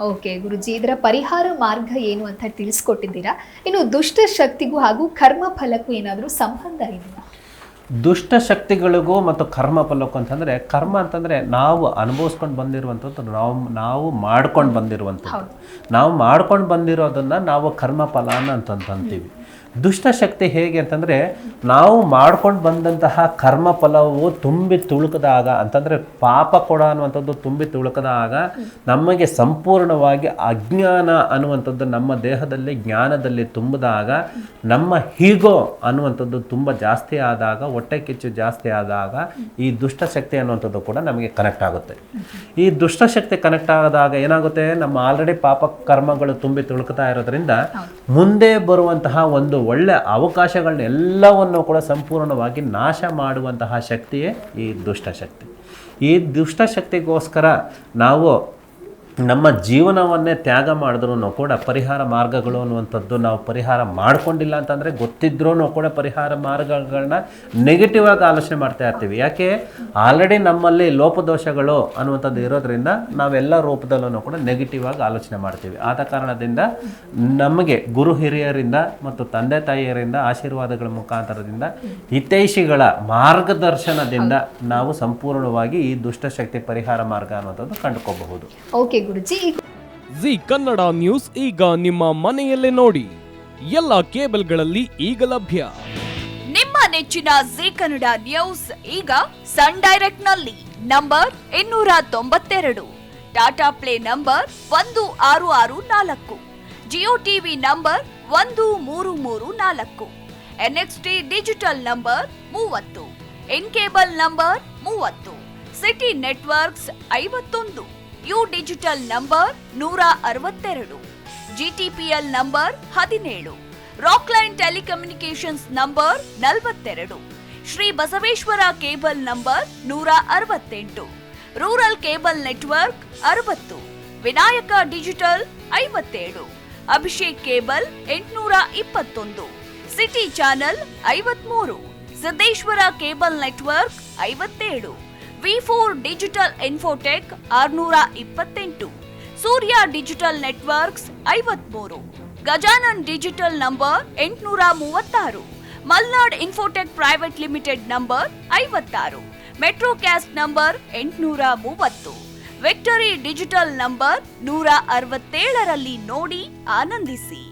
Okay ಗುರುಜಿ, ಇದರ ಪರಿಹಾರ ಮಾರ್ಗ ಏನು ಅಂತ ತಿಳಿಸ್ಕೊಟ್ಟಿದ್ದೀರಾ. ಇನ್ನು ದುಷ್ಟ ಶಕ್ತಿಗೂ ಹಾಗೂ ಕರ್ಮ ಫಲಕ್ಕೂ ಏನಾದರೂ ಸಂಬಂಧ ಇದೆಯಾ? ದುಷ್ಟ ಶಕ್ತಿಗಳಿಗೂ ಮತ್ತು ಕರ್ಮ ಫಲಕ್ಕೂ ಅಂತಂದರೆ, ಕರ್ಮ ಅಂತಂದರೆ ನಾವು ಅನುಭವಿಸ್ಕೊಂಡು ಬಂದಿರುವಂಥದ್ದು, ನಾವು ಮಾಡ್ಕೊಂಡು ಬಂದಿರುವಂಥದ್ದು. ನಾವು ಮಾಡ್ಕೊಂಡು ಬಂದಿರೋದನ್ನು ನಾವು ಕರ್ಮ ಫಲಾನ ಅಂತಂತೀವಿ. ದುಷ್ಟಶಕ್ತಿ ಹೇಗೆ ಅಂತಂದರೆ, ನಾವು ಮಾಡ್ಕೊಂಡು ಬಂದಂತಹ ಕರ್ಮ ಫಲವು ತುಂಬಿ ತುಳುಕಿದಾಗ ಅಂತಂದರೆ, ಪಾಪ ಕೊಡ ಅನ್ನುವಂಥದ್ದು ತುಂಬಿ ತುಳುಕಿದಾಗ ನಮಗೆ ಸಂಪೂರ್ಣವಾಗಿ ಅಜ್ಞಾನ ಅನ್ನುವಂಥದ್ದು ನಮ್ಮ ದೇಹದಲ್ಲಿ ಜ್ಞಾನದಲ್ಲಿ ತುಂಬಿದಾಗ, ನಮ್ಮ ಹೀಗೋ ಅನ್ನುವಂಥದ್ದು ತುಂಬ ಜಾಸ್ತಿ ಆದಾಗ, ಹೊಟ್ಟೆ ಕಿಚ್ಚು ಜಾಸ್ತಿ ಆದಾಗ ಈ ದುಷ್ಟಶಕ್ತಿ ಅನ್ನುವಂಥದ್ದು ಕೂಡ ನಮಗೆ ಕನೆಕ್ಟ್ ಆಗುತ್ತೆ. ಈ ದುಷ್ಟಶಕ್ತಿ ಕನೆಕ್ಟ್ ಆದಾಗ ಏನಾಗುತ್ತೆ, ನಮ್ಮ ಆಲ್ರೆಡಿ ಪಾಪ ಕರ್ಮಗಳು ತುಂಬಿ ತುಳುಕ್ತಾ ಇರೋದ್ರಿಂದ ಮುಂದೆ ಬರುವಂತಹ ಒಂದು ಒಳ್ಳೆ ಅವಕಾಶಗಳನ್ನೆಲ್ಲವನ್ನು ಕೂಡ ಸಂಪೂರ್ಣವಾಗಿ ನಾಶ ಮಾಡುವಂತಹ ಶಕ್ತಿಯೇ ಈ ದುಷ್ಟಶಕ್ತಿ. ಈ ದುಷ್ಟಶಕ್ತಿಗೋಸ್ಕರ ನಾವು ನಮ್ಮ ಜೀವನವನ್ನೇ ತ್ಯಾಗ ಮಾಡಿದ್ರೂ ಕೂಡ ಪರಿಹಾರ ಮಾರ್ಗಗಳು ಅನ್ನುವಂಥದ್ದು ನಾವು ಪರಿಹಾರ ಮಾಡ್ಕೊಂಡಿಲ್ಲ ಅಂತಂದರೆ, ಗೊತ್ತಿದ್ರೂ ಕೂಡ ಪರಿಹಾರ ಮಾರ್ಗಗಳನ್ನ ನೆಗೆಟಿವ್ ಆಗಿ ಆಲೋಚನೆ ಮಾಡ್ತಾ ಇರ್ತೀವಿ. ಯಾಕೆ, ಆಲ್ರೆಡಿ ನಮ್ಮಲ್ಲಿ ಲೋಪದೋಷಗಳು ಅನ್ನುವಂಥದ್ದು ಇರೋದ್ರಿಂದ ನಾವೆಲ್ಲ ರೂಪದಲ್ಲೂ ಕೂಡ ನೆಗೆಟಿವ್ ಆಗಿ ಆಲೋಚನೆ ಮಾಡ್ತೀವಿ. ಆದ ಕಾರಣದಿಂದ ನಮಗೆ ಗುರು ಹಿರಿಯರಿಂದ ಮತ್ತು ತಂದೆ ತಾಯಿಯರಿಂದ ಆಶೀರ್ವಾದಗಳ ಮುಖಾಂತರದಿಂದ ಹಿತೈಷಿಗಳ ಮಾರ್ಗದರ್ಶನದಿಂದ ನಾವು ಸಂಪೂರ್ಣವಾಗಿ ಈ ದುಷ್ಟಶಕ್ತಿ ಪರಿಹಾರ ಮಾರ್ಗ ಅನ್ನುವಂಥದ್ದು ಕಂಡುಕೋಬಹುದು. ಓಕೆ ಗುರುಜಿ. ಜಿ ಕನ್ನಡ ನ್ಯೂಸ್ ಈಗ ನಿಮ್ಮ ಮನೆಯಲ್ಲೇ ನೋಡಿ. ಎಲ್ಲ ಕೇಬಲ್ಗಳಲ್ಲಿ ಈಗ ಲಭ್ಯ. ನಿಮ್ಮ ನೆಚ್ಚಿನ ಜಿ ಕನ್ನಡ ನ್ಯೂಸ್ ಈಗ ಸನ್ ಡೈರೆಕ್ಟ್ ನಲ್ಲಿ number 292, Tata play number 1664, Jio TV number 1334, NXT digital number 30, in cable number 30, city networks 51, U digital number 162, GTPL number 17, Rockline telecommunications number 42, Shri Basaveshwara cable number 168, rural cable network 60, Vinayaka digital 57, Abhishek cable 821, city channel 53, Siddeshwara cable network 57, V4 digital Infotech 628, Surya digital networks 53, Gajanan digital number 836, Malnad Infotech private limited number 56, Metrocast number 830, Victory Digital number 167ರಲ್ಲಿ ನೋಡಿ ಆನಂದಿಸಿ.